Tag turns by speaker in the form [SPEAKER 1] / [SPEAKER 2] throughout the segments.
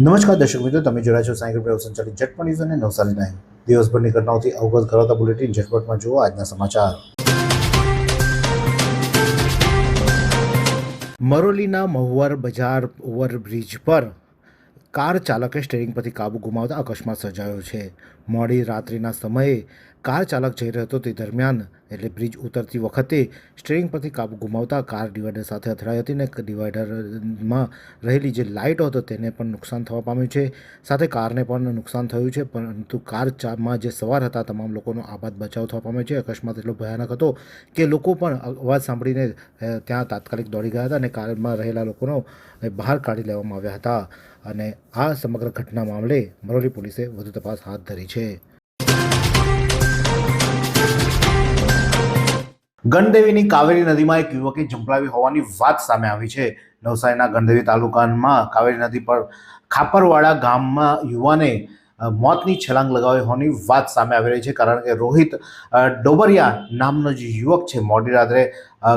[SPEAKER 1] નમસ્કાર દર્શક મિત્રો, તમે જોડ્યા છો સાયકલ પ્રયોગ સંચાલિત ઝટપટ ન્યૂઝ અને નવસારી ટાઈમ. દિવસભરની ઘટનાઓથી અવગત કરાવતા બુલેટિન ઝટપટમાં જુઓ આજના સમાચાર. મરોલીના મહુવર બજાર ઓવરબ્રિજ પર કાર ચાલકે સ્ટીયરિંગ પરથી કાબુ ગુમાવતા અકસ્માત સર્જાયો છે. મોડી રાત્રિના સમયે કાર ચાલક જઈ રહ્યો હતો તે દરમિયાન એટલે બ્રિજ ઉતરતી વખતે સ્ટીયરિંગ પરથી કાબુ ગુમાવતા કાર ડિવાઈડર સાથે અથડાઈ હતી અને ડિવાઈડરમાં રહેલી જે લાઇટો હતો તેને પણ નુકસાન થવા પામ્યું છે. સાથે કારને પણ નુકસાન થયું છે, પરંતુ કારમાં જે સવાર હતા તમામ લોકોનો આબાદ બચાવ થવા પામ્યો છે. અકસ્માત એટલો ભયાનક હતો કે લોકો પણ અવાજ સાંભળીને ત્યાં તાત્કાલિક દોડી ગયા હતા અને કારમાં રહેલા લોકોનો બહાર કાઢી લેવામાં આવ્યા હતા. અને આ સમગ્ર ઘટના મામલે મરોલી પોલીસે વધુ તપાસ હાથ ધરી છે. ગણદેવીની કાવેરી નદીમાં એક યુવકે ઝંપલાવી હોવાની વાત સામે આવી છે. નવસારીના ગણદેવી તાલુકામાં કાવેરી નદી પર ખાપરવાડા ગામમાં યુવાને મોતની છલાંગ લગાવી હોવાની વાત સામે આવી રહી છે. કારણ કે રોહિત ડોબરિયા નામનો જે યુવક છે મોડી રાત્રે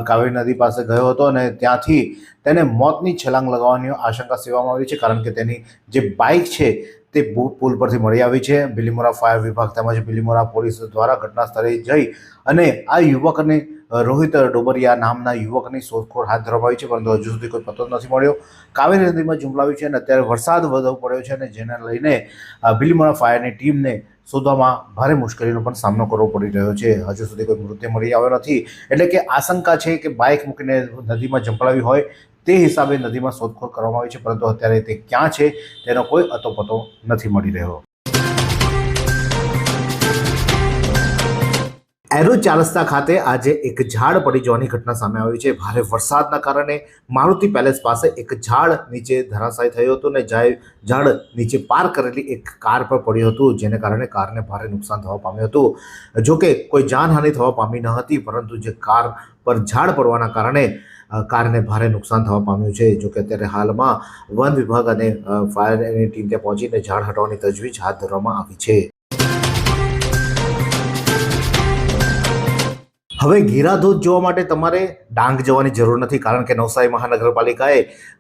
[SPEAKER 1] કાવેરી નદી પાસે ગયો હતો અને ત્યાંથી તેને મોતની છલાંગ લગાવવાની આશંકા સેવામાં આવી છે. કારણ કે તેની જે બાઇક છે તે પુલ પરથી મળી આવી છે. બિલીમોરા ફાયર વિભાગ તેમજ બિલીમોરા પોલીસ દ્વારા ઘટના સ્થળે જઈ અને આ યુવકને રોહિત ડોબરિયા નામના યુવકની શોધખોળ હાથ ધરવામાં આવી છે, પરંતુ હજુ સુધી કોઈ પતો નથી મળ્યો. કાવેરી નદીમાં ઝુંપલાવ્યું છે અને અત્યારે વરસાદ વધુ પડ્યો છે અને જેને લઈને બિલીમોરા ફાયરની ટીમને શોધવામાં ભારે મુશ્કેલીનો પણ સામનો કરવો પડી રહ્યો છે. હજુ સુધી કોઈ મૃતદેહ મળી આવ્યો નથી, એટલે કે આશંકા છે કે બાઇક મૂકીને નદીમાં ઝંપલાવી હોય તે હિસાબે નદીમાં શોધખોળ કરવામાં આવી છે, પરંતુ અત્યારે તે ક્યાં છે તેનો કોઈ અતોપતો નથી મળી રહ્યો. એરોજ ચારસ્તા ખાતે આજે એક ઝાડ પડી જવાની ઘટના સામે આવી છે. ભારે વરસાદના કારણે મારુતિ પેલેસ પાસે એક ઝાડ નીચે ધરાશાયી થયું હતું અને ઝાડ નીચે પાર્ક કરેલી એક કાર પર પડ્યું હતું, જેને કારણે કારને ભારે નુકસાન થવા પામ્યું હતું. જોકે કોઈ જાનહાનિ થવા પામી ન હતી, પરંતુ જે કાર પર ઝાડ પડવાના કારણે કારને ભારે નુકસાન થવા પામ્યું છે. જોકે અત્યારે હાલમાં વન વિભાગ અને ફાયરની ટીમ ત્યાં પહોંચીને ઝાડ હટાવવાની તજવીજ હાથ ધરવામાં આવી છે. હવે ગીરાધોધ જોવા માટે તમારે ડાંગ જવાની જરૂર નથી, કારણ કે નવસારી મહાનગરપાલિકાએ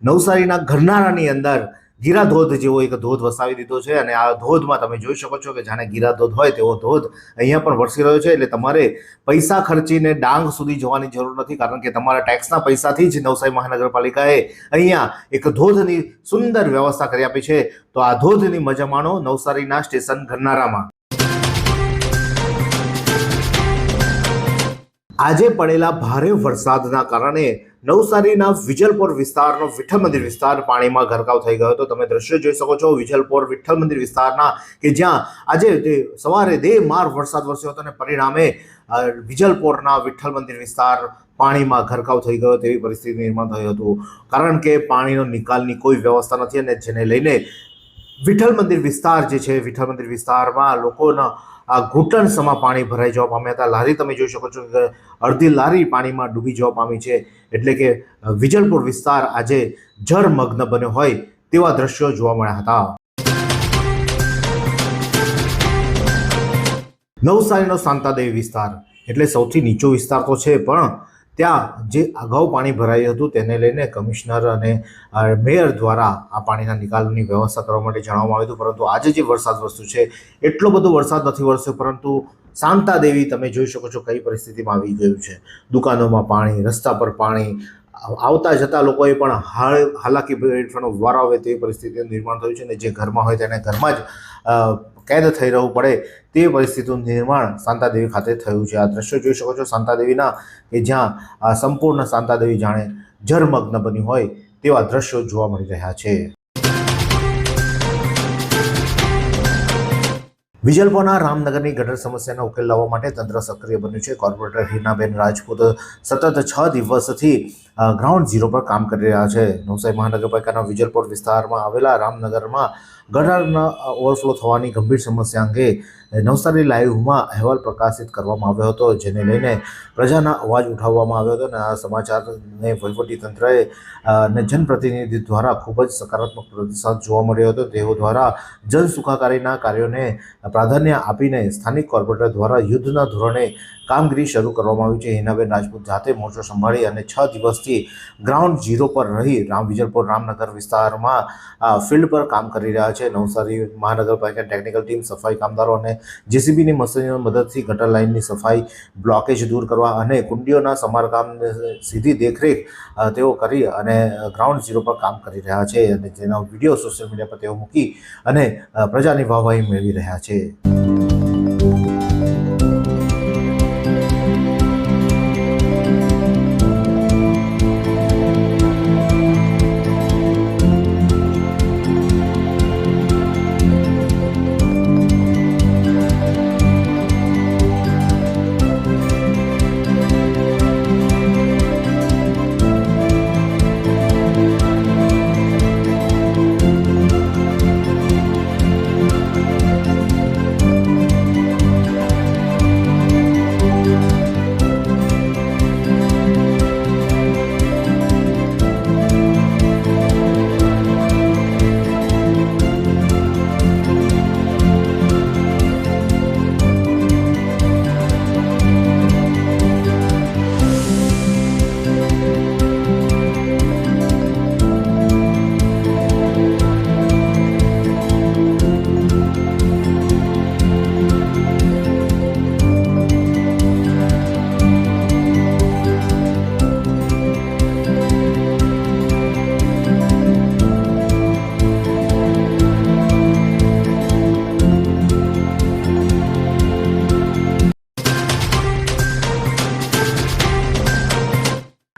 [SPEAKER 1] નવસારીના ગરનાળાની અંદર ગીરાધોધ જેવો એક ધોધ વસાવી દીધો છે અને આ ધોધમાં તમે જોઈ શકો છો કે જાણે ગીરાધોધ હોય તેવો ધોધ અહીંયા પણ વરસી રહ્યો છે. એટલે તમારે પૈસા ખર્ચીને ડાંગ સુધી જવાની જરૂર નથી, કારણ કે તમારા ટેક્સના પૈસાથી જ નવસારી મહાનગરપાલિકાએ અહીંયા એક ધોધની સુંદર વ્યવસ્થા કરી આપી છે. તો આ ધોધની મજા માણો નવસારીના સ્ટેશન ગરનાળામાં. આજે પડેલા ભારે વરસાદના કારણે નવસારીના વિજલપોર વિસ્તારનો વિઠ્ઠલ મંદિર વિસ્તાર પાણીમાં ગરકાવ થઈ ગયો હતો. તમે દ્રશ્યો જોઈ શકો છો વિજલપોર વિઠ્ઠલ મંદિર વિસ્તારના, કે જ્યાં આજે સવારે દેમાર વરસાદ વરસ્યો હતો અને પરિણામે વિજલપોરના વિઠ્ઠલ મંદિર વિસ્તાર પાણીમાં ગરકાવ થઈ ગયો તેવી પરિસ્થિતિ નિર્માણ થયું હતું. કારણ કે પાણીનો નિકાલની કોઈ વ્યવસ્થા નથી અને જેને લઈને વિઠ્ઠલ મંદિર વિસ્તાર જે છે, વિઠ્ઠલ મંદિર વિસ્તારમાં લોકોના આ ઘૂંટણસમાં પાણી ભરાઈ જવા પામ્યા હતા. લારી તમે જોઈ શકો છો કે અડધી લારી પાણીમાં ડૂબી જવા પામી છે. એટલે કે વિજલપુર વિસ્તાર આજે જળમગ્ન બન્યો હોય તેવા દ્રશ્યો જોવા મળ્યા હતા. નવસારીનો શાંતાદેવી વિસ્તાર એટલે સૌથી નીચો વિસ્તાર તો છે, પણ ત્યાં જે અગાઉ પાણી ભરાયું હતું તેને લઈને કમિશનર અને મેયર દ્વારા આ પાણીના નિકાલની વ્યવસ્થા કરવા માટે જણાવવામાં આવ્યું હતું, પરંતુ આજે જે વરસાદ વરસ્યો છે એટલો બધો વરસાદ નથી વરસ્યો, પરંતુ શાંતાદેવી તમે જોઈ શકો છો કઈ પરિસ્થિતિમાં આવી ગયું છે. દુકાનોમાં પાણી, રસ્તા પર પાણી, આવતા જતા લોકોએ પણ હાલાકી વેઠવાનો વારો આવે તેવી પરિસ્થિતિનું નિર્માણ થયું છે અને જે ઘરમાં હોય તેને ઘરમાં જ કેદ થઈ રહેવું પડે તે પરિસ્થિતિનું નિર્માણ શાંતાદેવી ખાતે થયું છે. આ દ્રશ્યો જોઈ શકો છો શાંતાદેવીના, કે જ્યાં સંપૂર્ણ શાંતાદેવી જાણે જળમગ્ન બની હોય તેવા દ્રશ્યો જોવા મળી રહ્યા છે. વિજલપોરના રામનગરની ગટર સમસ્યાનો ઉકેલ લાવવા માટે તંત્ર સક્રિય બન્યું છે. કોર્પોરેટર હિનાબેન રાજપૂત સતત 6 દિવસથી ગ્રાઉન્ડ ઝીરો પર કામ કરી રહ્યા છે. નવસારી મહાનગરપાલિકાના વિજલપોર વિસ્તારમાં આવેલા રામનગરમાં ગટરના ઓવરફ્લો થવાની ગંભીર સમસ્યા અંગે નવસારી લાઈવમાં અહેવાલ પ્રકાશિત કરવામાં આવ્યો હતો, જેને લઈને પ્રજાના અવાજ ઉઠાવવામાં આવ્યો હતો અને આ સમાચારને વહીવટીતંત્રએ અને જનપ્રતિનિધિ દ્વારા ખૂબ જ સકારાત્મક પ્રતિસાદ જોવા મળ્યો હતો. તેઓ દ્વારા જન સુખાકારીના કાર્યોને પ્રાધાન્ય આપીને સ્થાનિક કોર્પોરેટર દ્વારા યુદ્ધના ધોરણે કામગીરી શરૂ કરવામાં આવી છે। હિનાબેન રાજપૂત જાતે મોરચો સંભાળી અને 6 દિવસથી ગ્રાઉન્ડ ઝીરો પર રહી વિજલપુર રામનગર વિસ્તારમાં ફિલ્ડ પર કામ કરી રહ્યા છે। નવસારી મહાનગરપાલિકા ટેકનિકલ ટીમ, સફાઈ કામદારો અને જેસીબીની મશીનોની મદદથી ગટર લાઇનની સફાઈ, બ્લોકેજ દૂર કરવા અને કુંડીઓના સમારકામને સીધી દેખરેખ તેઓ કરી અને ગ્રાઉન્ડ ઝીરો પર કામ કરી રહ્યા છે અને જેનો વિડીયો સોશિયલ મીડિયા પર તેઓ મૂકી અને પ્રજાની વાહવાહી મેળવી રહ્યા છે।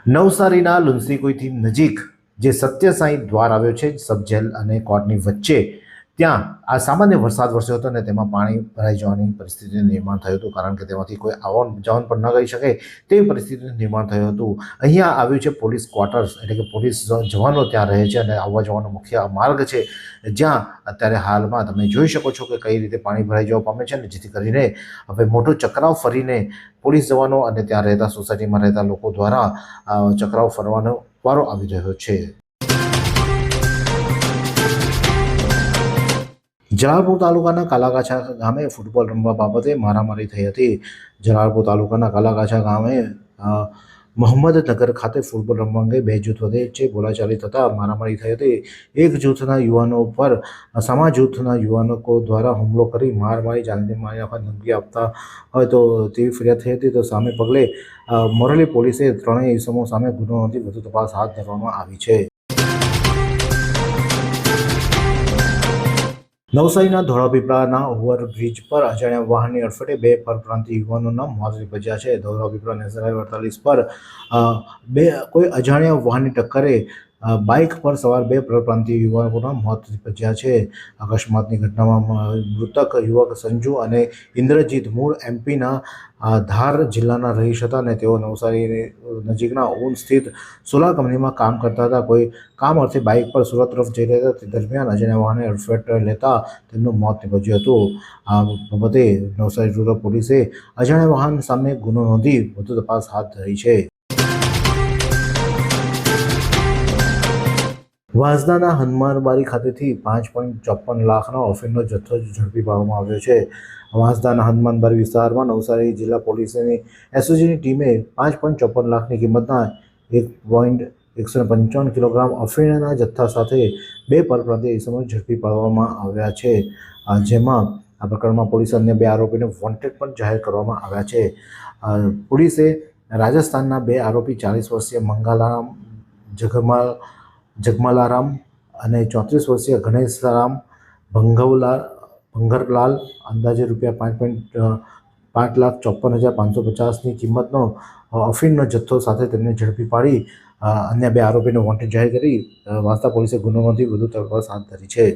[SPEAKER 1] નવસારીના લુન્સીકુઈથી નજીક જે સત્યસાઈ દ્વાર આવ્યો છે સબ જેલ અને કોર્ટની વચ્ચે, ત્યાં આ સામાન્ય વરસાદ વરસ્યો હતો અને તેમાં પાણી ભરાઈ જવાની પરિસ્થિતિનું નિર્માણ થયું હતું, કારણ કે તેમાંથી કોઈ આવન જાવન પણ ન કરી શકે તેવી પરિસ્થિતિનું નિર્માણ થયું હતું। અહીંયા આવ્યું છે પોલીસ ક્વાર્ટર્સ, એટલે કે પોલીસ જવાનો ત્યાં રહે છે અને આવવા જવાનો મુખ્ય માર્ગ છે, જ્યાં અત્યારે હાલમાં તમે જોઈ શકો છો કે કઈ રીતે પાણી ભરાઈ જવા પામે છે અને જેથી કરીને હવે મોટો ચક્રાવ ફરીને પોલીસ જવાનો અને ત્યાં રહેતા સોસાયટીમાં રહેતા લોકો દ્વારા ચક્રાવ ફરવાનો વારો આવી રહ્યો છે। જલાલપુર તાલુકાના કાલાગાછા ગામે ફૂટબોલ રમવા બાબતે મારામારી થઈ હતી। જલાલપુર તાલુકાના કાલાગાછા ગામે મોહમ્મદનગર ખાતે ફૂટબોલ રમવા અંગે બે જૂથ વચ્ચે બોલાચાલી થતાં મારામારી થઈ હતી। એક જૂથના યુવાનો પર સમા જૂથના યુવાનો દ્વારા હુમલો કરી મારી જાનને મારી નાખવાની ધમકી આપતા હોય તો તેવી ફરિયાદ થઈ હતી। તો સામે પગલે મોરલી પોલીસે ત્રણેય ઇસમો સામે ગુનો નોંધી વધુ તપાસ હાથ ધરવામાં આવી છે। નવસારીના ધોળાપીપળાના ઓવરબ્રિજ પર અજાણ્યા વાહનની અડફેટે બે પરપ્રાંતીય યુવાનોના મોત નીપજ્યા છે। ધોળાપીપળા નેશનલ હાઈવે 48 પર કોઈ અજાણ્યા વાહનની ટક્કરે બાઇક પર સવાર બે પરપ્રાંતીય યુવકોના મોત નીપજ્યા છે। અકસ્માતની ઘટનામાં મૃતક યુવક સંજુ અને ઇન્દ્રજીત મૂળ એમપીના ધાર જિલ્લાના રહીશ હતા અને તેઓ નવસારી નજીકના ઊન સ્થિત સોલાર કંપનીમાં કામ કરતા હતા। કોઈ કામ અર્થે બાઇક પર સુરત તરફ જઈ રહ્યા હતા તે દરમિયાન અજાણ્યા વાહને અડફેટ લેતા તેમનું મોત નીપજ્યું હતું। આ બાબતે નવસારી રૂરલ પોલીસે અજાણ્યા વાહન સામે ગુનો નોંધી વધુ તપાસ હાથ ધરી છે। વાંસદાના હનુમાનબારી ખાતેથી 5.54 લાખનો અફીણનો જથ્થો ઝડપી પાડવામાં આવ્યો છે। વાંસદાના હનુમાનબારી વિસ્તારમાં નવસારી જિલ્લા પોલીસની એસઓજીની ટીમે 5.54 લાખની કિંમતના 1.155 કિલોગ્રામ અફીણના જથ્થા સાથે બે પરપ્રાંતીય ઇસમોને ઝડપી પાડવામાં આવ્યા છે, જેમાં આ પ્રકરણમાં પોલીસે અન્ય બે આરોપીને વોન્ટેડ પણ જાહેર કરવામાં આવ્યા છે। પોલીસે રાજસ્થાનના બે આરોપી 40 વર્ષીય મંગાલારામ જગમલારામ અને 34 વર્ષીય ગણેશરામ ભંગરલાલ અંદાજે રૂપિયા 5,54,550ની કિંમતનો અફીણનો જથ્થો સાથે તેમને ઝડપી પાડી અન્ય બે આરોપીને વોન્ટેડ જાહેર કરી વાંસદા પોલીસે ગુનો નોંધી વધુ તપાસ હાથ ધરી છે।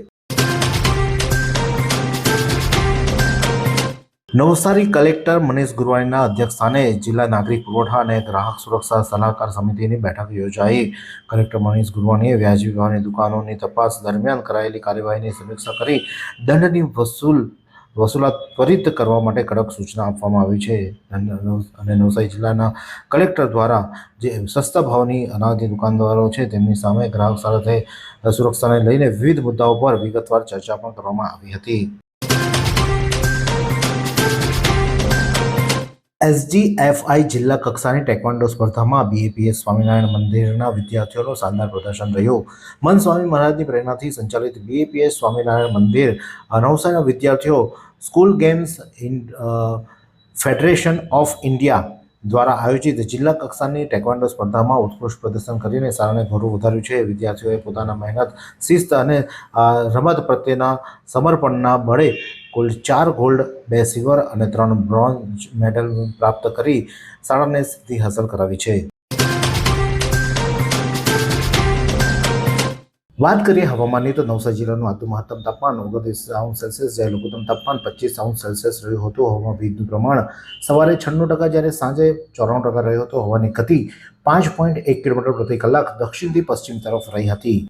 [SPEAKER 1] નવસારી કલેક્ટર મનીષ ગુરવાણીના અધ્યક્ષસ્થાને જિલ્લા નાગરિક પુરવઠા અને ગ્રાહક સુરક્ષા સલાહકાર સમિતિની બેઠક યોજાઈ। કલેક્ટર મનીષ ગુરવાણીએ વ્યાજબી ભાવની દુકાનોની તપાસ દરમિયાન કરાયેલી કાર્યવાહીની સમીક્ષા કરી દંડની વસૂલાત ત્વરિત કરવા માટે કડક સૂચના આપવામાં આવી છે અને નવસારી જિલ્લાના કલેક્ટર દ્વારા જે સસ્તા ભાવની અનાજની દુકાનદારો છે તેમની સામે ગ્રાહક સાથે સુરક્ષાને લઈને વિવિધ મુદ્દાઓ પર વિગતવાર ચર્ચા પણ કરવામાં આવી હતી। એસજીએફઆઈ જિલ્લા કક્ષાની ટેકવાન્ડો સ્પર્ધામાં બીએપીએસ સ્વામિનારાયણ મંદિરના વિદ્યાર્થીઓનું શાનદાર પ્રદર્શન રહ્યું. મન સ્વામી મહારાજની પ્રેરણાથી સંચાલિત બીએપીએસ સ્વામિનારાયણ મંદિર નવસારીના વિદ્યાર્થીઓ school games federation of India દ્વારા આયોજિત જિલ્લા કક્ષાની ટેકવાન્ડો સ્પર્ધામાં ઉત્કૃષ્ટ પ્રદર્શન કરીને શાળાને ગૌરવ વધાર્યું છે. વિદ્યાર્થીઓએ પોતાના મહેનત, શિસ્ત અને રમત પ્રત્યેના સમર્પણના બળે કુલ 4 ગોલ્ડ, 2 સિલ્વર અને 3 બ્રોન્ઝ મેડલ પ્રાપ્ત કરી શાળાને સિદ્ધિ હાંસલ કરાવી છે. વાત કરીએ હવામાનની તો નવસારી જિલ્લાનું આજનું મહત્તમ તાપમાન 29°C જ્યારે લઘુત્તમ તાપમાન 25°C રહ્યું હતું. હવામાં ભેજનું પ્રમાણ સવારે 96% જ્યારે સાંજે 94% રહ્યું હતું. હવાની ગતિ 5.1 કિલોમીટર પ્રતિ કલાક દક્ષિણથી પશ્ચિમ તરફ રહી હતી.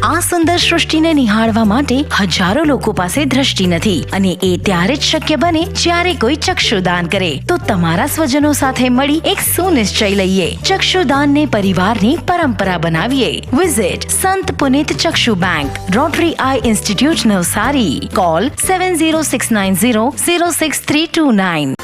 [SPEAKER 2] આ સુંદર સૃષ્ટિને નિહાળવા માટે હજારો લોકો પાસે દ્રષ્ટિ નથી અને એ ત્યારે જ શક્ય બને જ્યારે કોઈ ચક્ષુદાન કરે. તો તમારા સ્વજનો સાથે મળી એક સુનિશ્ચય લઈએ. ચક્ષુદાનને પરિવારની પરંપરા બનાવીએ. Visit Sant Punit Chakshu bank, rotary eye institute Navsari. Call 7069006329.